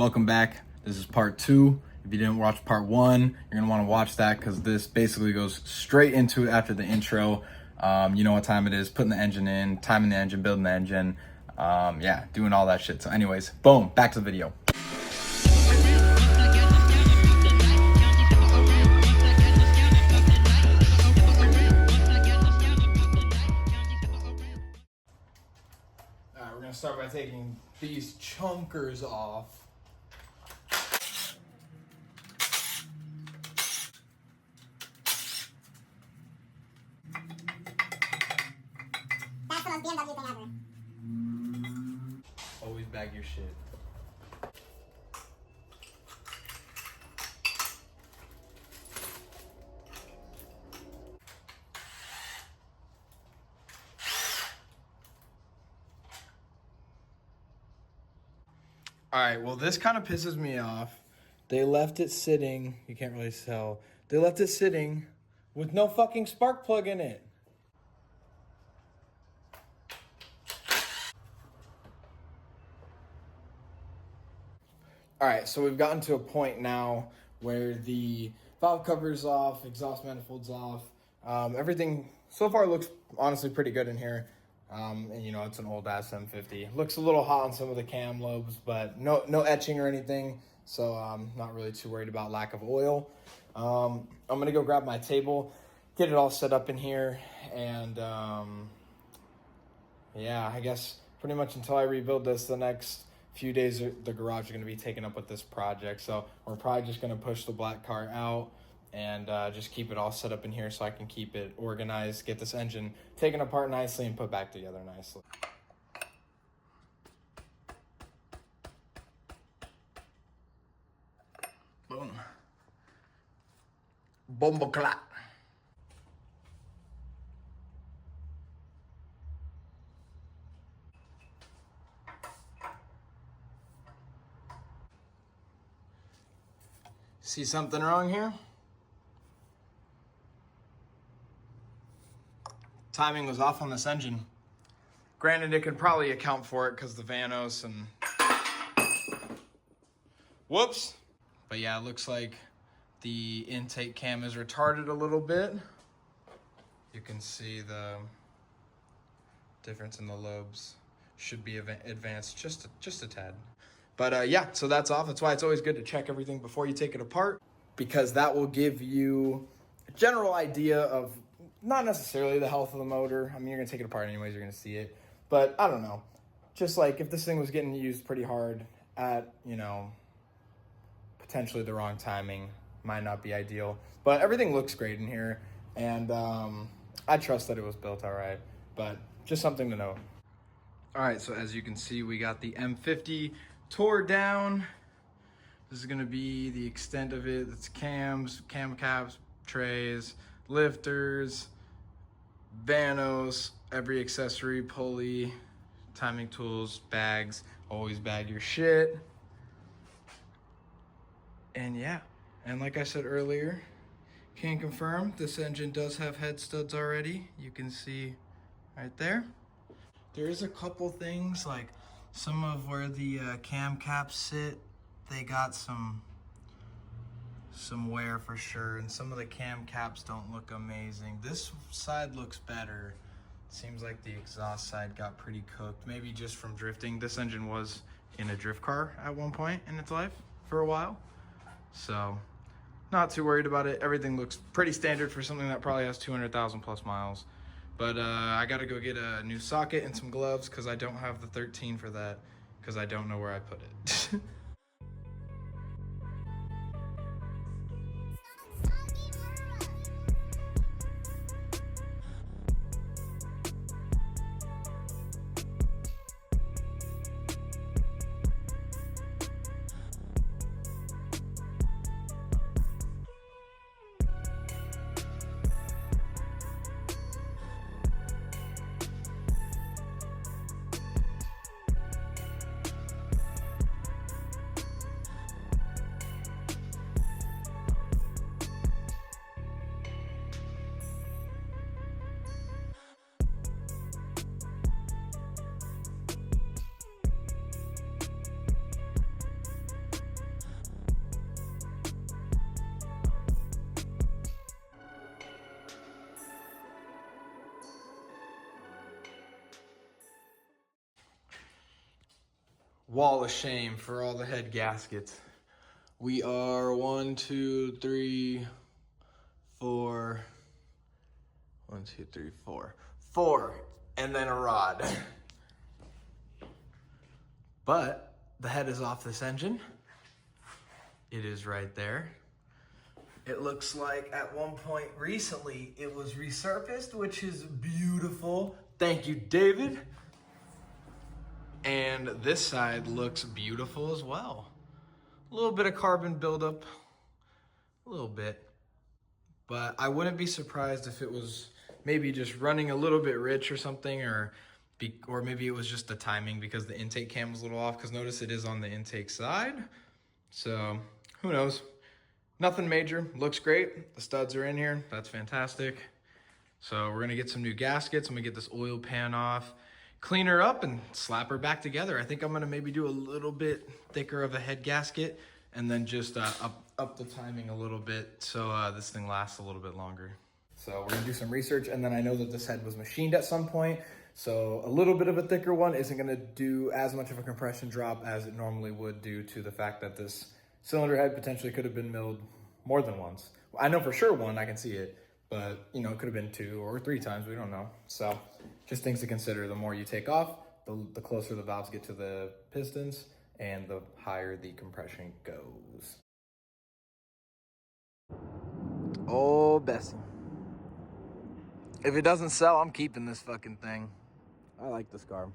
Welcome back. This is part 2. If you didn't watch part 1, you're gonna want to watch that because this basically goes straight into it after the intro. You know what time it is, putting the engine in, timing the engine, building the engine, yeah, doing all that shit. So anyways, boom, back to the video. Alright, we're gonna start by taking these chunkers off. That's the most BMW thing ever. Always bag your shit. Alright, well this kind of pisses me off. They left it sitting, you can't really tell. They left it sitting with no fucking spark plug in it. Alright, so we've gotten to a point now where the valve cover's off, exhaust manifold's off. Everything so far looks honestly pretty good in here. And you know, it's an old ass M50. Looks a little hot on some of the cam lobes, but no etching or anything. So I'm not really too worried about lack of oil. I'm gonna go grab my table, get it all set up in here, and yeah, I guess pretty much until I rebuild this, the next few days the garage is going to be taken up with this project. So we're probably just going to push the black car out and just keep it all set up in here so I can keep it organized, get this engine taken apart nicely and put back together nicely. Boom. Bomboclat. See something wrong here? Timing was off on this engine. Granted, it could probably account for it because the Vanos and... Whoops! But yeah, it looks like the intake cam is retarded a little bit. You can see the difference in the lobes. Should be advanced just a tad. But yeah, so that's off. That's why it's always good to check everything before you take it apart, because that will give you a general idea of not necessarily the health of the motor. I mean, you're gonna take it apart anyways, you're gonna see it. But I don't know, just like if this thing was getting used pretty hard at, you know, potentially the wrong timing, might not be ideal. But everything looks great in here, and I trust that it was built all right, but just something to note. All right, so as you can see, we got the M50 tore down. This is gonna be the extent of it. It's cams, cam caps, trays, lifters, Vanos, every accessory, pulley, timing tools, bags. Always bag your shit. And yeah, and like I said earlier, can confirm this engine does have head studs already. You can see right there. There is a couple things, like some of where the cam caps sit, they got some wear for sure, and some of the cam caps don't look amazing. This side looks better. Seems like the exhaust side got pretty cooked, maybe just from drifting. This engine was in a drift car at one point in its life for a while, so not too worried about it. Everything looks pretty standard for something that probably has 200,000 plus miles. But I gotta go get a new socket and some gloves because I don't have the 13 for that because I don't know where I put it. wall of shame for all the head gaskets. We are 1, 2, 3, 4. 1, 2, 3, 4. 4, and then a rod. But the head is off this engine. It is right there. It looks like at one point recently it was resurfaced, which is beautiful. Thank you, David. And this side looks beautiful as well. A little bit of carbon buildup, a little bit. But I wouldn't be surprised if it was maybe just running a little bit rich or something, or maybe it was just the timing because the intake cam was a little off, because notice it is on the intake side. So who knows? Nothing major, looks great. The studs are in here, that's fantastic. So we're gonna get some new gaskets. I'm gonna get this oil pan off, clean her up and slap her back together. I think I'm gonna maybe do a little bit thicker of a head gasket and then just up the timing a little bit so this thing lasts a little bit longer. So we're gonna do some research, and then I know that this head was machined at some point, so a little bit of a thicker one isn't gonna do as much of a compression drop as it normally would, due to the fact that this cylinder head potentially could have been milled more than once. I know for sure one, I can see it, but you know, it could have been 2 or 3 times, we don't know. So just things to consider. The more you take off, the closer the valves get to the pistons and the higher the compression goes. Oh, Bessie. If it doesn't sell, I'm keeping this fucking thing. I like this car.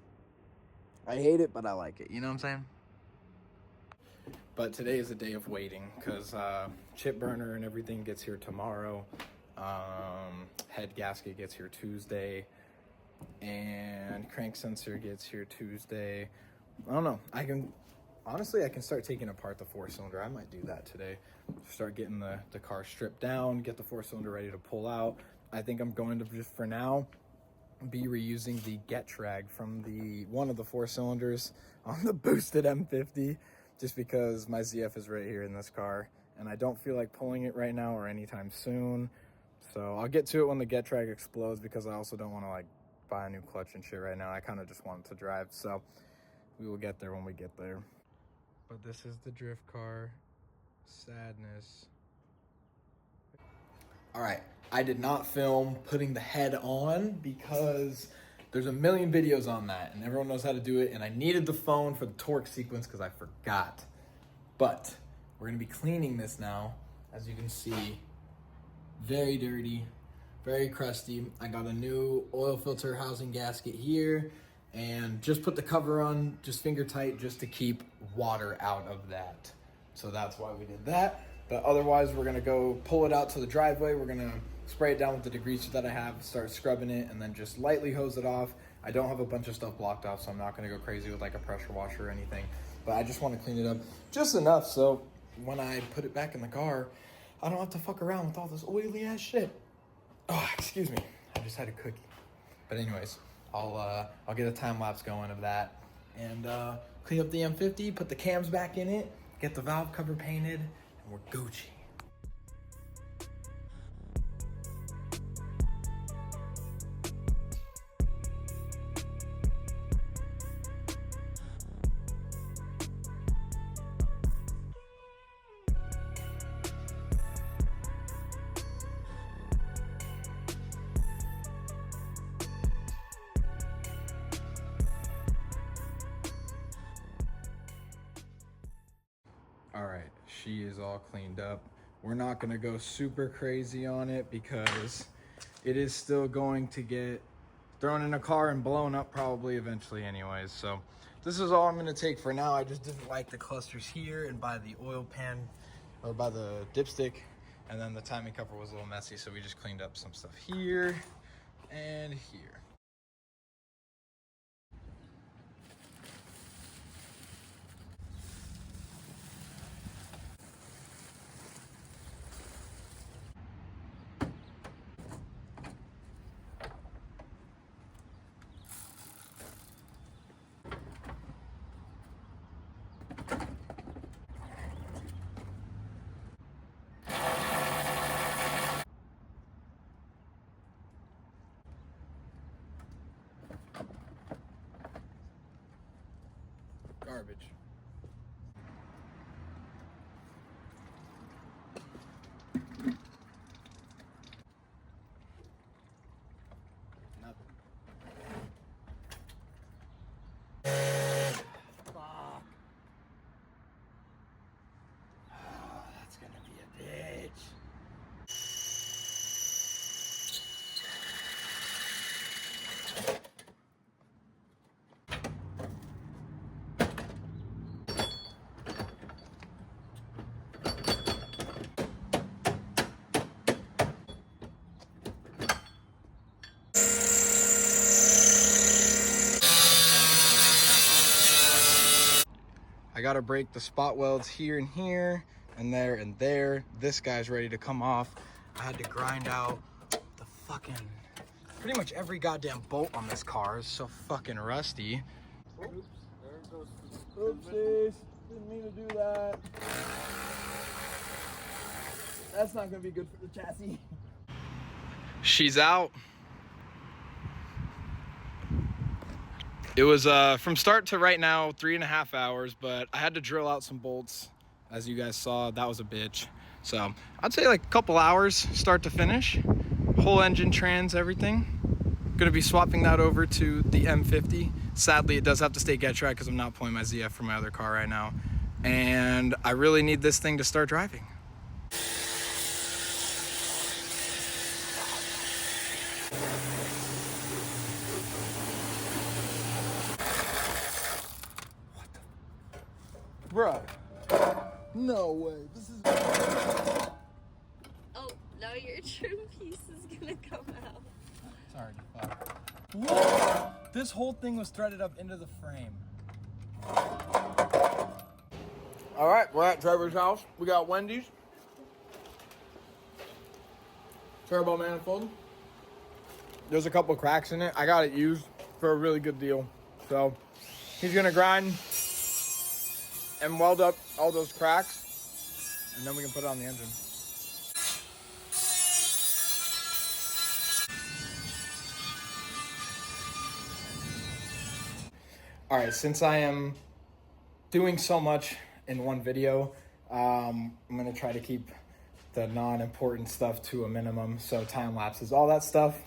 I hate it, but I like it. You know what I'm saying? But today is a day of waiting, because chip burner and everything gets here tomorrow. Head gasket gets here Tuesday. And crank sensor gets here Tuesday. I don't know. Honestly, I can start taking apart the 4-cylinder. I might do that today. Start getting the car stripped down, get the 4-cylinder ready to pull out. I think I'm going to, just for now, be reusing the get rag from one of the 4 cylinders on the boosted M50, just because my ZF is right here in this car and I don't feel like pulling it right now or anytime soon. So I'll get to it when the get rag explodes, because I also don't want to like buy a new clutch and shit right now. I kind of just want it to drive, so we will get there when we get there. But this is the drift car. Sadness. All right, I did not film putting the head on because there's a million videos on that and everyone knows how to do it, and I needed the phone for the torque sequence because I forgot. But we're gonna be cleaning this now. As you can see, very dirty, very crusty. I got a new oil filter housing gasket here and just put the cover on, just finger tight, just to keep water out of that. So that's why we did that. But otherwise, we're gonna go pull it out to the driveway. We're gonna spray it down with the degreaser that I have, start scrubbing it, and then just lightly hose it off. I don't have a bunch of stuff blocked off, so I'm not gonna go crazy with like a pressure washer or anything. But I just wanna clean it up just enough so when I put it back in the car, I don't have to fuck around with all this oily ass shit. Oh, excuse me, I just had a cookie. But anyways, I'll get a time lapse going of that and clean up the M50, put the cams back in it, get the valve cover painted, and we're Gucci. All right, she is all cleaned up. We're not gonna go super crazy on it because it is still going to get thrown in a car and blown up probably eventually anyways. So this is all I'm gonna take for now. I just didn't like the clusters here and by the oil pan, or by the dipstick, and then the timing cover was a little messy, so we just cleaned up some stuff here and here. garbage. Nothing. Fuck. Oh, that's gonna be a bitch. I gotta break the spot welds here and here and there and there. This guy's ready to come off. I had to grind out the fucking, pretty much every goddamn bolt on this car is so fucking rusty. Oops, there goes the oopsies, didn't mean to do that. That's not gonna be good for the chassis. She's out. It was from start to right now 3.5 hours, but I had to drill out some bolts. As you guys saw, that was a bitch. So I'd say like a couple hours start to finish. Whole engine, trans, everything. Gonna be swapping that over to the M50. Sadly, it does have to stay Getrag because I'm not pulling my ZF from my other car right now. And I really need this thing to start driving. Bruh, no way. This is. Oh, now your trim piece is gonna come out. Sorry, fuck. Whoa! This whole thing was threaded up into the frame. All right, we're at Trevor's house. We got Wendy's. Turbo manifold. There's a couple cracks in it. I got it used for a really good deal. So he's gonna grind and weld up all those cracks, and then we can put it on the engine. All right, since I am doing so much in one video, I'm gonna try to keep the non-important stuff to a minimum, so time lapses, all that stuff.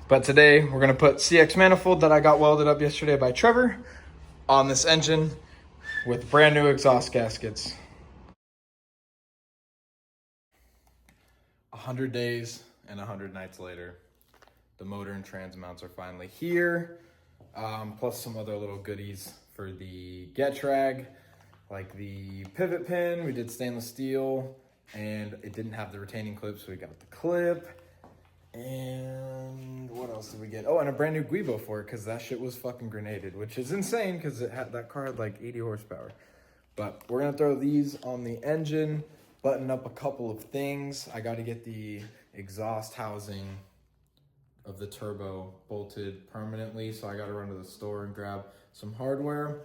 But today we're gonna put CX manifold that I got welded up yesterday by Trevor on this engine with brand new exhaust gaskets. 100 days and 100 nights later, the motor and trans mounts are finally here, plus some other little goodies for the Getrag, like the pivot pin. We did stainless steel, and it didn't have the retaining clip, so we got the clip. And what else did we get? Oh, and a brand new Guibo for it, because that shit was fucking grenaded, which is insane because that car had like 80 horsepower. But we're gonna throw these on the engine, button up a couple of things. I gotta get the exhaust housing of the turbo bolted permanently, so I gotta run to the store and grab some hardware.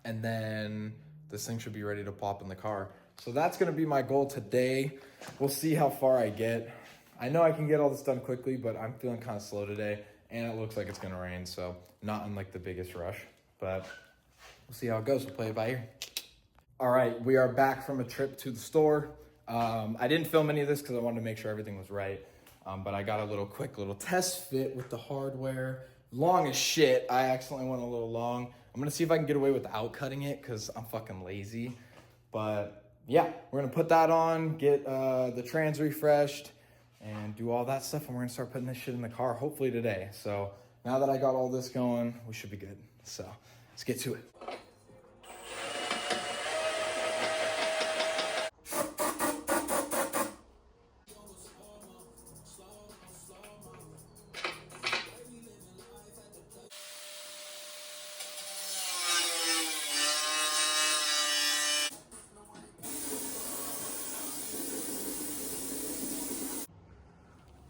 And then this thing should be ready to pop in the car. So that's gonna be my goal today. We'll see how far I get. I know I can get all this done quickly, but I'm feeling kind of slow today, and it looks like it's gonna rain, so not in like the biggest rush, but we'll see how it goes. We'll play it by ear. All right, we are back from a trip to the store. I didn't film any of this because I wanted to make sure everything was right, but I got a quick little test fit with the hardware. Long as shit. I accidentally went a little long. I'm gonna see if I can get away without cutting it because I'm fucking lazy. But yeah, we're gonna put that on, get the trans refreshed, and do all that stuff, and we're gonna start putting this shit in the car hopefully today. So now that I got all this going, we should be good. So let's get to it.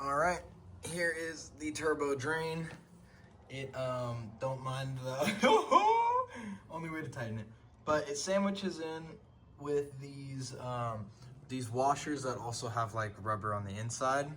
All right, here is the turbo drain. It, don't mind the, only way to tighten it. But it sandwiches in with these washers that also have like rubber on the inside.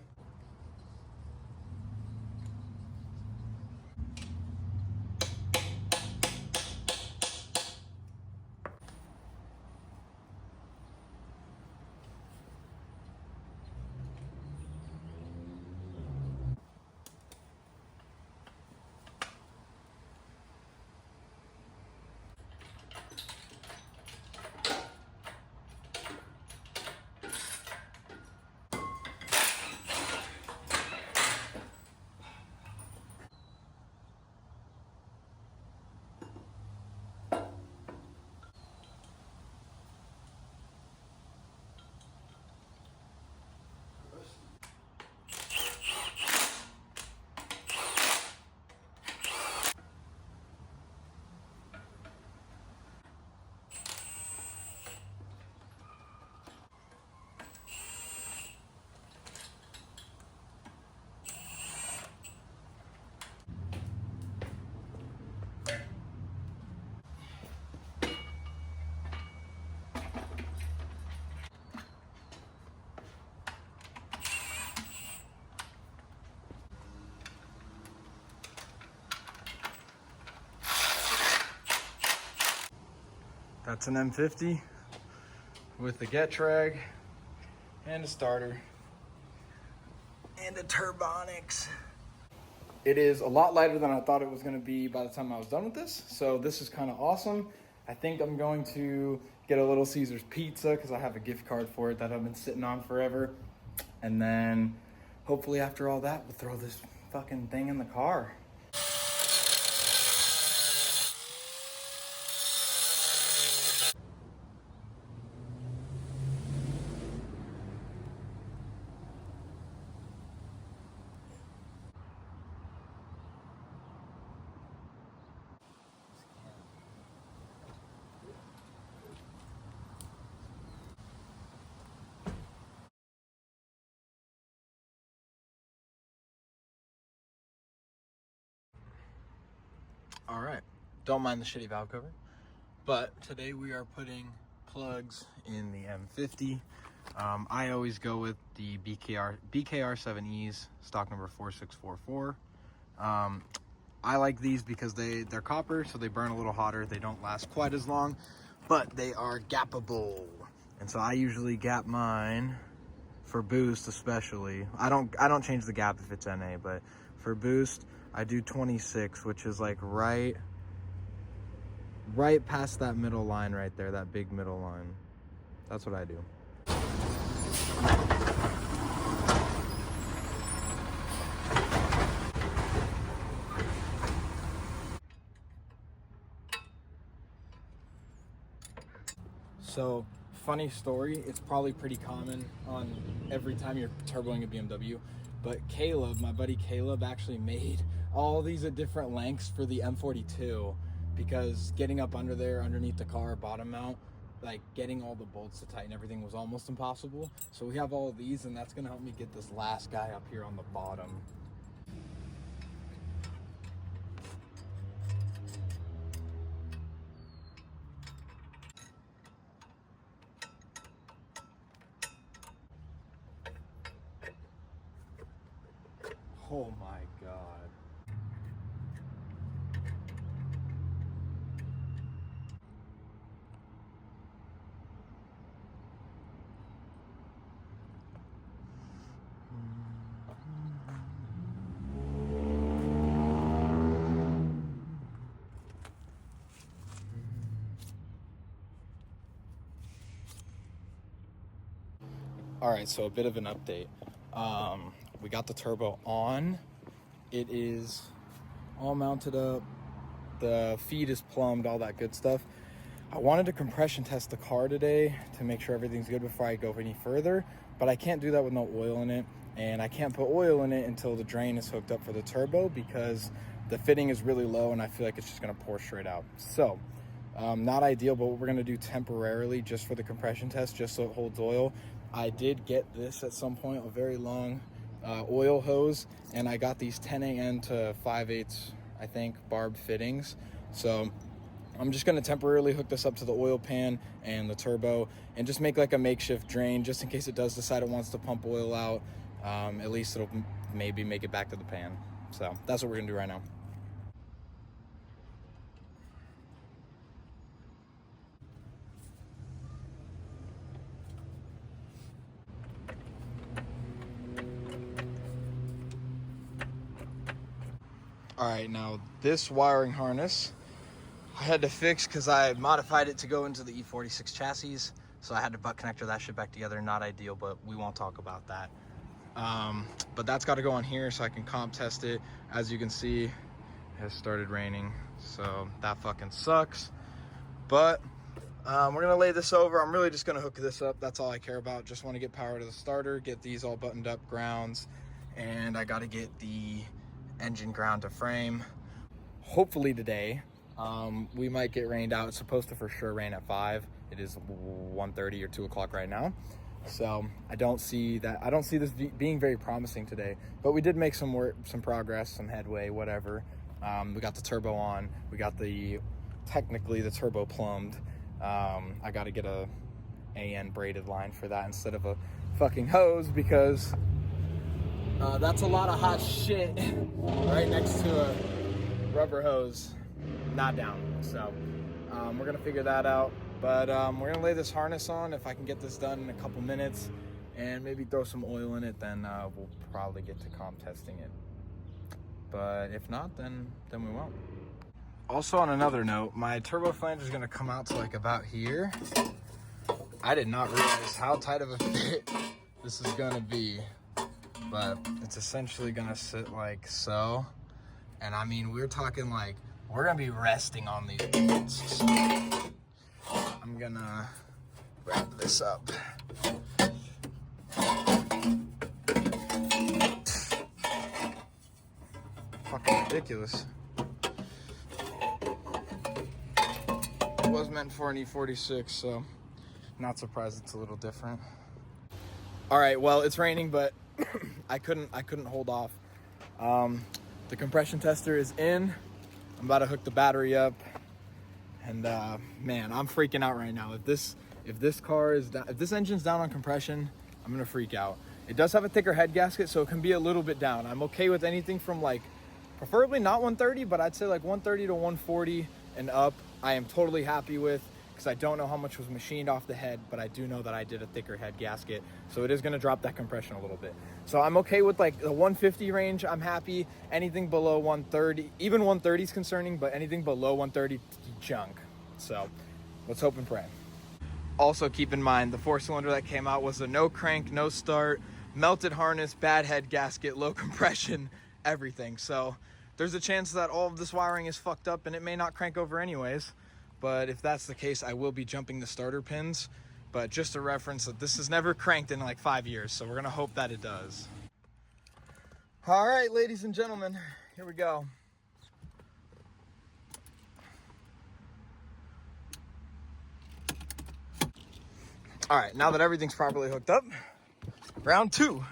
That's an M50 with the get drag and a starter and a Turbonics. It is a lot lighter than I thought it was going to be by the time I was done with this. So this is kind of awesome. I think I'm going to get a Little Caesars pizza because I have a gift card for it that I've been sitting on forever. And then hopefully after all that, we'll throw this fucking thing in the car. All right, don't mind the shitty valve cover, but today we are putting plugs in the M50. I always go with the BKR7Es, stock number 4644. I like these because they're copper, so they burn a little hotter. They don't last quite as long, but they are gappable. And so I usually gap mine for boost, especially. I don't change the gap if it's NA, but for boost, I do 26, which is like right past that middle line right there, that big middle line. That's what I do. So, funny story, it's probably pretty common on every time you're turboing a BMW, but Caleb, my buddy Caleb, actually made all these at different lengths for the M42 because getting up under there, underneath the car, bottom mount, like getting all the bolts to tighten everything was almost impossible. So we have all of these, and that's gonna help me get this last guy up here on the bottom. Oh my God. All right, so a bit of an update. We got the turbo on. It is all mounted up. The feed is plumbed, all that good stuff. I wanted to compression test the car today to make sure everything's good before I go any further, but I can't do that with no oil in it, and I can't put oil in it until the drain is hooked up for the turbo because the fitting is really low and I feel like it's just gonna pour straight out. So, not ideal, but what we're gonna do temporarily just for the compression test, just so it holds oil. I did get this at some point, a very long oil hose, and I got these 10 to 5/8, I think, barbed fittings. So I'm just gonna temporarily hook this up to the oil pan and the turbo and just make like a makeshift drain just in case it does decide it wants to pump oil out. At least it'll maybe make it back to the pan. So that's what we're gonna do right now. All right, now this wiring harness I had to fix because I modified it to go into the E36 chassis. So I had to butt connector that shit back together. Not ideal, but we won't talk about that. But that's got to go on here so I can comp test it. As you can see, it has started raining. So that fucking sucks. But we're gonna lay this over. I'm really just gonna hook this up. That's all I care about. Just want to get power to the starter, get these all buttoned up, grounds, and I got to get the engine ground to frame. Hopefully today. We might get rained out. It's supposed to for sure rain at 5. It is 1:30 or 2 o'clock right now. So I don't see this being very promising today, but we did make some progress, some headway, whatever. We got the turbo on. We got technically the turbo plumbed. I got to get a AN braided line for that instead of a fucking hose because that's a lot of hot shit right next to a rubber hose. Not down. So we're gonna figure that out. But we're gonna lay this harness on. If I can get this done in a couple minutes and maybe throw some oil in it, then we'll probably get to comp testing it. But if not, then we won't. Also, on another note, my turbo flange is gonna come out to like about here. I did not realize how tight of a fit this is gonna be, but it's essentially gonna sit like so. And I mean, we're talking like, we're gonna be resting on these bolts. So I'm gonna wrap this up. Fucking ridiculous. It was meant for an E36, so not surprised it's a little different. All right, well, it's raining, but I couldn't hold off. The compression tester is in. I'm about to hook the battery up, and man, I'm freaking out right now. If this engine's down on compression, I'm gonna freak out. It does have a thicker head gasket, so it can be a little bit down. I'm okay with anything from like, preferably not 130, but I'd say like 130 to 140 and up. I am totally happy with, because I don't know how much was machined off the head, but I do know that I did a thicker head gasket, so it is gonna drop that compression a little bit. So I'm okay with like the 150 range, I'm happy. Anything below 130, even 130 is concerning, but anything below 130, junk. So let's hope and pray. Also keep in mind, the 4-cylinder that came out was a no crank, no start, melted harness, bad head gasket, low compression, everything. So there's a chance that all of this wiring is fucked up and it may not crank over anyways. But if that's the case, I will be jumping the starter pins. But just a reference that this has never cranked in like 5 years, so we're gonna hope that it does. All right, ladies and gentlemen, here we go. All right, now that everything's properly hooked up, round 2.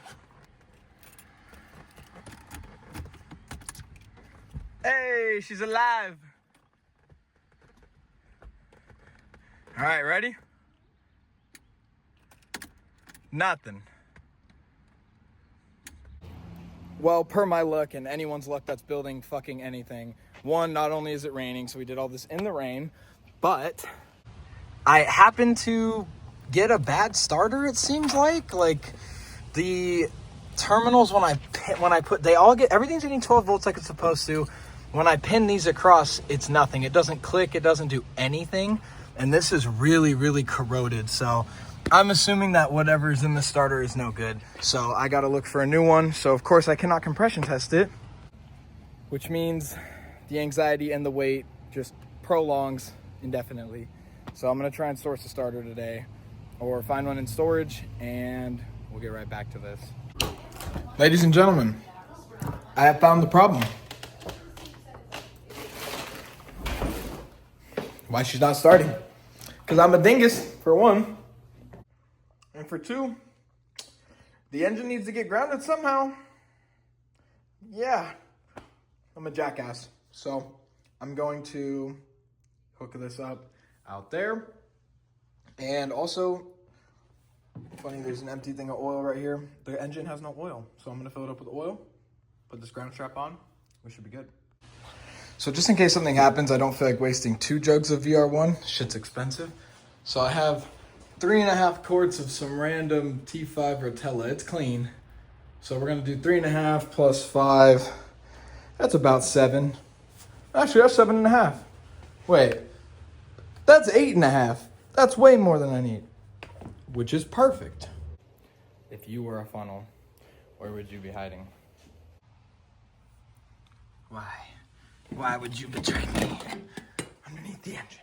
Hey, she's alive. All right, ready? Nothing. Well, per my luck and anyone's luck that's building fucking anything, one, not only is it raining, so we did all this in the rain, but I happened to get a bad starter, it seems like. Like, the terminals, when I put, they all get, everything's getting 12 volts like it's supposed to. When I pin these across, it's nothing. It doesn't click, it doesn't do anything. And this is really, really corroded. So I'm assuming that whatever's in the starter is no good. So I gotta look for a new one. So of course I cannot compression test it, which means the anxiety and the wait just prolongs indefinitely. So I'm gonna try and source a starter today or find one in storage, and we'll get right back to this. Ladies and gentlemen, I have found the problem. Why she's not starting? Because I'm a dingus, for one. And for two, the engine needs to get grounded somehow. Yeah, I'm a jackass. So I'm going to hook this up out there. And also, funny, there's an empty thing of oil right here. The engine has no oil. So I'm gonna fill it up with oil, put this ground strap on, we should be good. So just in case something happens, I don't feel like wasting 2 jugs of VR1. Shit's expensive. So I have 3.5 quarts of some random T5 Rotella. It's clean. So we're gonna do 3.5 plus 5. That's about 7. Actually, that's 7.5. Wait, that's 8.5. That's way more than I need, which is perfect. If you were a funnel, where would you be hiding? Why? Why would you betray me underneath the engine?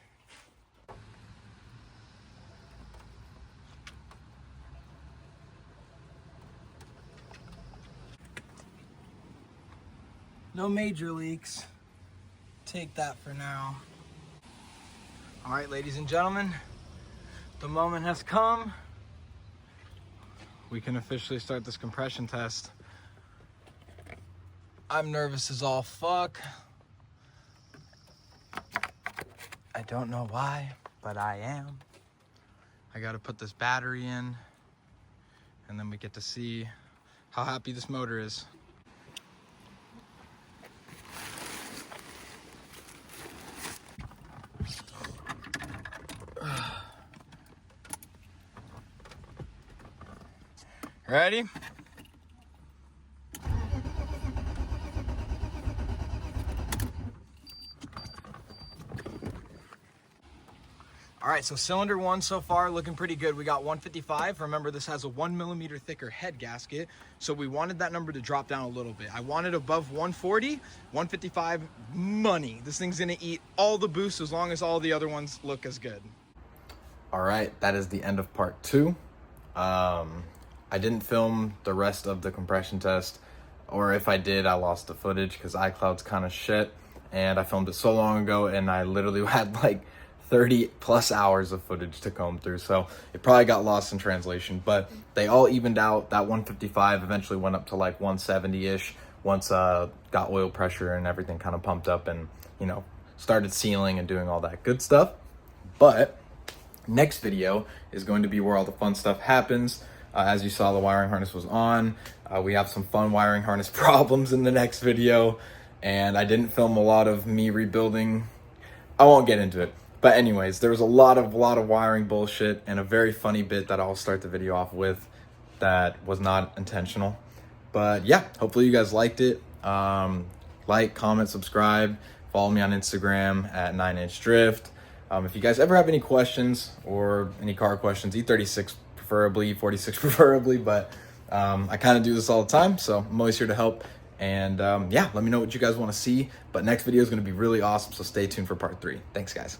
No major leaks. Take that for now. All right, ladies and gentlemen, the moment has come. We can officially start this compression test. I'm nervous as all fuck. I don't know why, but I am. I gotta put this battery in, and then we get to see how happy this motor is. Ready? All right, so cylinder 1 so far looking pretty good. We got 155. Remember, this has a 1 millimeter thicker head gasket, so we wanted that number to drop down a little bit. I wanted above 140, 155, money. This thing's gonna eat all the boost as long as all the other ones look as good. All right, that is the end of part 2. I didn't film the rest of the compression test, or if I did, I lost the footage because iCloud's kind of shit, and I filmed it so long ago, and I literally had like 30 plus hours of footage to comb through, so it probably got lost in translation, but they all evened out. That 155 eventually went up to like 170-ish once got oil pressure and everything kind of pumped up and, you know, started sealing and doing all that good stuff. But next video is going to be where all the fun stuff happens. As you saw, the wiring harness was on. We have some fun wiring harness problems in the next video, and I didn't film a lot of me rebuilding. I won't get into it. But anyways, there was a lot of wiring bullshit and a very funny bit that I'll start the video off with that was not intentional. But yeah, hopefully you guys liked it. Like, comment, subscribe, follow me on Instagram at 9inch drift. If you guys ever have any questions or any car questions, E36 preferably, E46 preferably, but I kind of do this all the time, so I'm always here to help. And yeah, let me know what you guys want to see. But next video is going to be really awesome, so stay tuned for part 3. Thanks, guys.